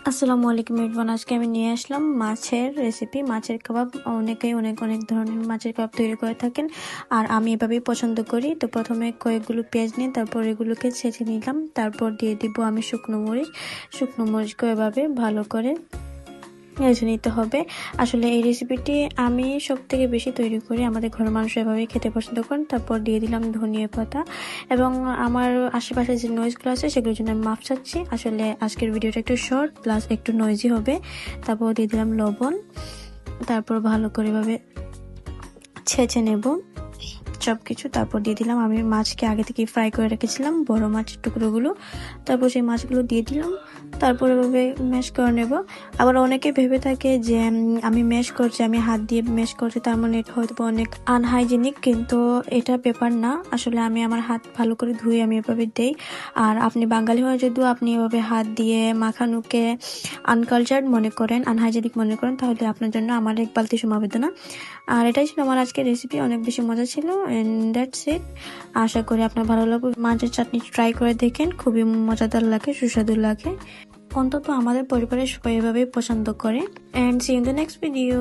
আসসালামু আলাইকুম এভরিওয়ান। আজকে আমি নিয়ে আসলাম মাছের রেসিপি, মাছের কাবাব। অনেকেই অনেক অনেক ধরনের মাছের কাবাব তৈরি করে থাকেন, আর আমি এভাবেই পছন্দ করি। তো প্রথমে কয়েকগুলো পেঁয়াজ নিয়ে তারপর এগুলোকে ছেঁচে নিলাম, তারপর দিয়ে দিব আমি শুকনো মরিচকে এভাবে ভালো করে ভেজে নিতে হবে। আসলে এই রেসিপিটি আমি সব থেকে বেশি তৈরি করি, আমাদের ঘরের মানুষ এভাবেই খেতে পছন্দ করেন। তারপর দিয়ে দিলাম ধনিয়া পাতা, এবং আমার আশেপাশে যে নয়েজগুলো আছে সেগুলোর জন্য আমি মাফ চাচ্ছি। আসলে আজকের ভিডিওটা একটু শর্ট প্লাস একটু নয়েজি হবে। তারপর দিয়ে দিলাম লবণ, তারপর ভালো করে এভাবে ছেঁচে নেব সবকিছু। তারপর দিয়ে দিলাম আমি মাছকে আগে থেকে ফ্রাই করে রেখেছিলাম, বড় মাছের টুকরোগুলো। তারপর সেই মাছগুলো দিয়ে দিলাম, তারপর এভাবে ম্যাশ করে নেব। আবার অনেকে ভেবে থাকে যে আমি ম্যাশ করছি, আমি হাত দিয়ে ম্যাশ করছি, তার মানে এটা হয়তো অনেক আনহাইজেনিক, কিন্তু এটা ব্যাপার না। আসলে আমি আমার হাত ভালো করে ধুয়ে আমি এভাবে দেই। আর আপনি বাঙালি হয়ে যদিও আপনি এভাবে হাত দিয়ে মাখানোকে আনকালচার্ড মনে করেন, আনহাইজেনিক মনে করেন, তাহলে আপনার জন্য আমার এক বালতি সমবেদনা। আর এটাই ছিল আমার আজকের রেসিপি, অনেক বেশি মজা ছিল। And that's it. আশা করি আপনার ভালো লাগবে। মাছের চাটনি ট্রাই করে দেখেন, খুবই মজাদার লাগে, সুস্বাদু লাগে। অন্তত আমাদের পরিবারের সবাই এভাবেই পছন্দ করে। And see you in the next video.